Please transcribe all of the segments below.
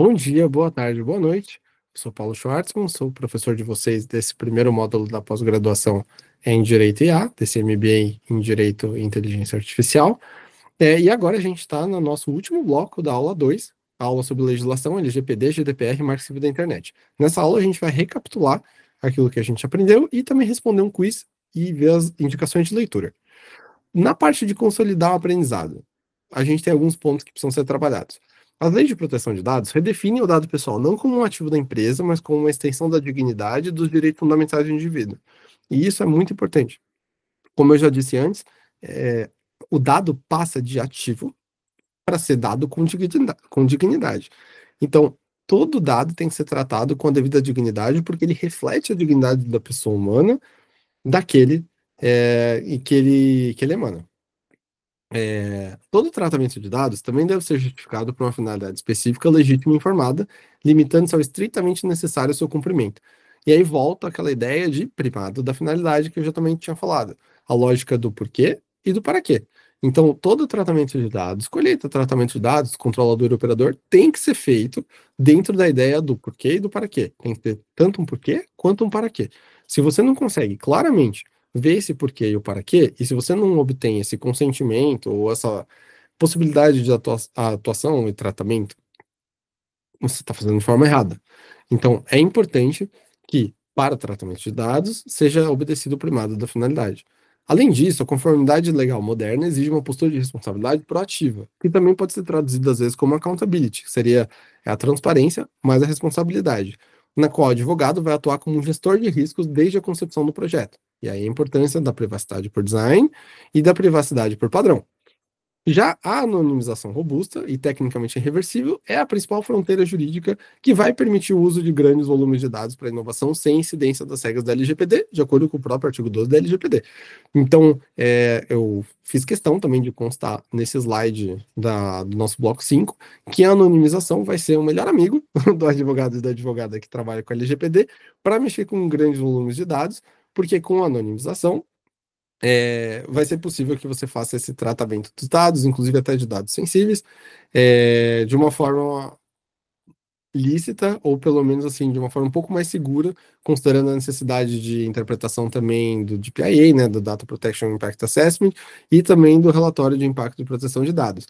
Bom dia, boa tarde, boa noite. Eu sou Paulo Schwartzman, sou professor de vocês desse primeiro módulo da pós-graduação em Direito IA, desse MBA em Direito e Inteligência Artificial. E agora a gente está no nosso último bloco da aula 2, a aula sobre legislação, LGPD, GDPR e Marco Civil da Internet. Nessa aula a gente vai recapitular aquilo que a gente aprendeu e também responder um quiz e ver as indicações de leitura. Na parte de consolidar o aprendizado, a gente tem alguns pontos que precisam ser trabalhados. As leis de proteção de dados redefinem o dado pessoal não como um ativo da empresa, mas como uma extensão da dignidade e dos direitos fundamentais do indivíduo. E isso é muito importante. Como eu já disse antes, é, o dado passa de ativo para ser dado com dignidade. Então, todo dado tem que ser tratado com a devida dignidade, porque ele reflete a dignidade da pessoa humana daquele e que ele emana. Todo tratamento de dados também deve ser justificado por uma finalidade específica, legítima e informada, limitando-se ao estritamente necessário ao seu cumprimento. E aí volta aquela ideia de primado da finalidade que eu já também tinha falado, a lógica do porquê e do para quê. Então, todo tratamento de dados, colheita, tratamento de dados, controlador e operador, tem que ser feito dentro da ideia do porquê e do para quê. Tem que ter tanto um porquê quanto um para quê. Se você não consegue claramente ver esse porquê e o para quê, e se você não obtém esse consentimento ou essa possibilidade de atuação e tratamento, você está fazendo de forma errada. Então, é importante que, para tratamento de dados, seja obedecido o primado da finalidade. Além disso, a conformidade legal moderna exige uma postura de responsabilidade proativa, que também pode ser traduzida às vezes como accountability, que seria a transparência mais a responsabilidade, na qual o advogado vai atuar como um gestor de riscos desde a concepção do projeto. E aí a importância da privacidade por design e da privacidade por padrão. Já a anonimização robusta e tecnicamente irreversível é a principal fronteira jurídica que vai permitir o uso de grandes volumes de dados para inovação sem incidência das regras da LGPD, de acordo com o próprio artigo 12 da LGPD. Então, eu fiz questão também de constar nesse slide do nosso bloco 5 que a anonimização vai ser o melhor amigo do advogado e da advogada que trabalha com a LGPD para mexer com grandes volumes de dados, porque com a anonimização vai ser possível que você faça esse tratamento dos dados, inclusive até de dados sensíveis, de uma forma lícita, ou pelo menos assim, de uma forma um pouco mais segura, considerando a necessidade de interpretação também do DPIA, né, do Data Protection Impact Assessment, e também do relatório de impacto de proteção de dados.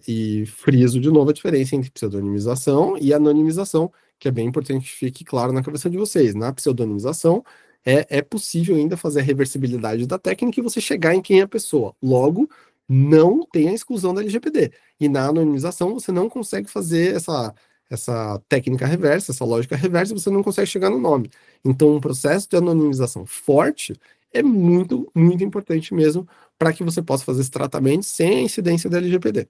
E friso de novo a diferença entre pseudonimização e anonimização, que é bem importante que fique claro na cabeça de vocês. Na pseudonimização, é possível ainda fazer a reversibilidade da técnica e você chegar em quem é a pessoa. Logo, não tem a exclusão da LGPD. E na anonimização, você não consegue fazer essa técnica reversa, essa lógica reversa, você não consegue chegar no nome. Então, um processo de anonimização forte é muito, muito importante mesmo para que você possa fazer esse tratamento sem a incidência da LGPD.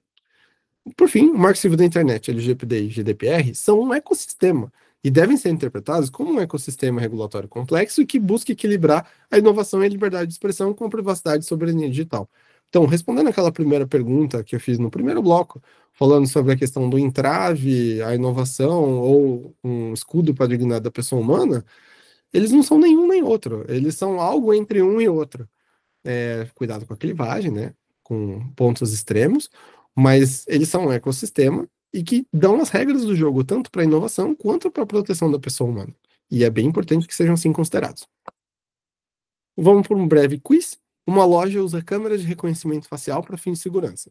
Por fim, o Marco Civil da Internet, LGPD e GDPR são um ecossistema e devem ser interpretados como um ecossistema regulatório complexo que busca equilibrar a inovação e a liberdade de expressão com a privacidade e soberania digital. Então, respondendo aquela primeira pergunta que eu fiz no primeiro bloco, falando sobre a questão do entrave à inovação ou um escudo para a dignidade da pessoa humana, eles não são nenhum nem outro, eles são algo entre um e outro. Cuidado com a clivagem, né? Com pontos extremos, mas eles são um ecossistema e que dão as regras do jogo, tanto para a inovação quanto para a proteção da pessoa humana. E é bem importante que sejam assim considerados. Vamos por um breve quiz. Uma loja usa câmeras de reconhecimento facial para fins de segurança.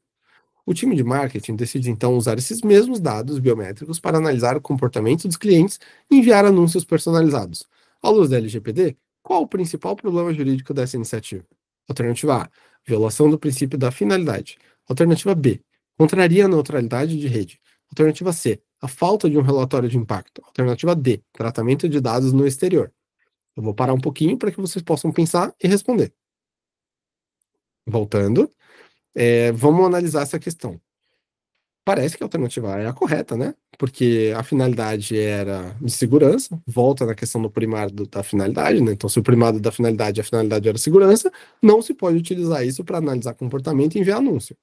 O time de marketing decide então usar esses mesmos dados biométricos para analisar o comportamento dos clientes e enviar anúncios personalizados. À luz da LGPD, qual o principal problema jurídico dessa iniciativa? Alternativa A: violação do princípio da finalidade. Alternativa B: contraria a neutralidade de rede. Alternativa C: a falta de um relatório de impacto. Alternativa D: tratamento de dados no exterior. Eu vou parar um pouquinho para que vocês possam pensar e responder. Voltando, vamos analisar essa questão. Parece que a alternativa A é a correta, né? Porque a finalidade era de segurança, volta na questão do primário da finalidade, né? Então, se o primário da finalidade, a finalidade era segurança, não se pode utilizar isso para analisar comportamento e enviar anúncio.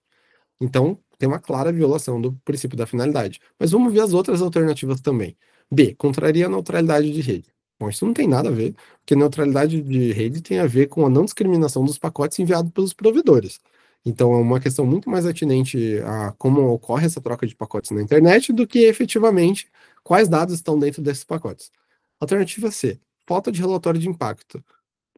Então, tem uma clara violação do princípio da finalidade. Mas vamos ver as outras alternativas também. B: contraria a neutralidade de rede. Bom, isso não tem nada a ver, porque neutralidade de rede tem a ver com a não discriminação dos pacotes enviados pelos provedores. Então, é uma questão muito mais atinente a como ocorre essa troca de pacotes na internet do que efetivamente quais dados estão dentro desses pacotes. Alternativa C, falta de relatório de impacto.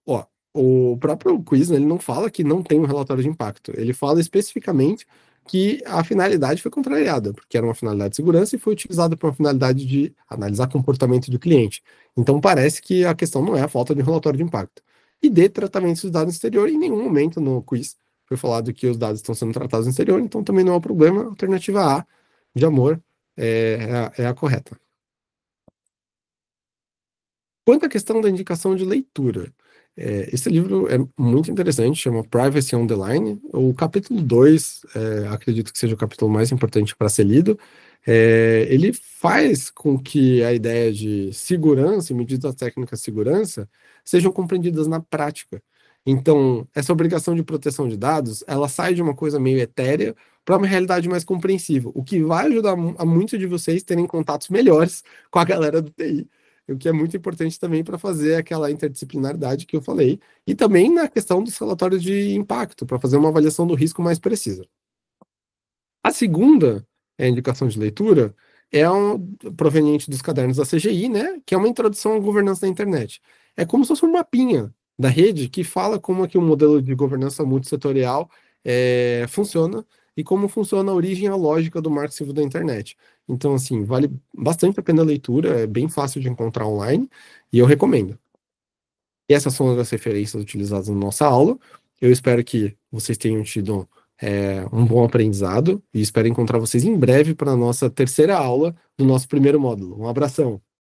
Ó, o próprio quiz, né, ele não fala que não tem um relatório de impacto. Ele fala especificamente que a finalidade foi contrariada, porque era uma finalidade de segurança e foi utilizada para uma finalidade de analisar comportamento do cliente. Então parece que a questão não é a falta de um relatório de impacto. E de tratamento dos dados no exterior, em nenhum momento no quiz foi falado que os dados estão sendo tratados no exterior, então também não é um problema. Alternativa A, de amor, é a correta. Quanto à questão da indicação de leitura, esse livro é muito interessante, chama Privacy on the Line. O capítulo 2, acredito que seja o capítulo mais importante para ser lido. Ele faz com que a ideia de segurança e medidas técnicas de segurança sejam compreendidas na prática. Então, essa obrigação de proteção de dados, ela sai de uma coisa meio etérea para uma realidade mais compreensível, o que vai ajudar a muitos de vocês terem contatos melhores com a galera do TI, o que é muito importante também para fazer aquela interdisciplinaridade que eu falei, e também na questão dos relatórios de impacto, para fazer uma avaliação do risco mais precisa. A segunda indicação de leitura é proveniente dos cadernos da CGI, né, que é uma introdução à governança da internet. É como se fosse um mapinha da rede que fala como é que o modelo de governança multissetorial funciona e como funciona a origem e a lógica do Marco Civil da internet. Então, assim, vale bastante a pena a leitura, é bem fácil de encontrar online e eu recomendo. E essas são as referências utilizadas na nossa aula. Eu espero que vocês tenham tido um bom aprendizado e espero encontrar vocês em breve para a nossa terceira aula do nosso primeiro módulo. Um abração!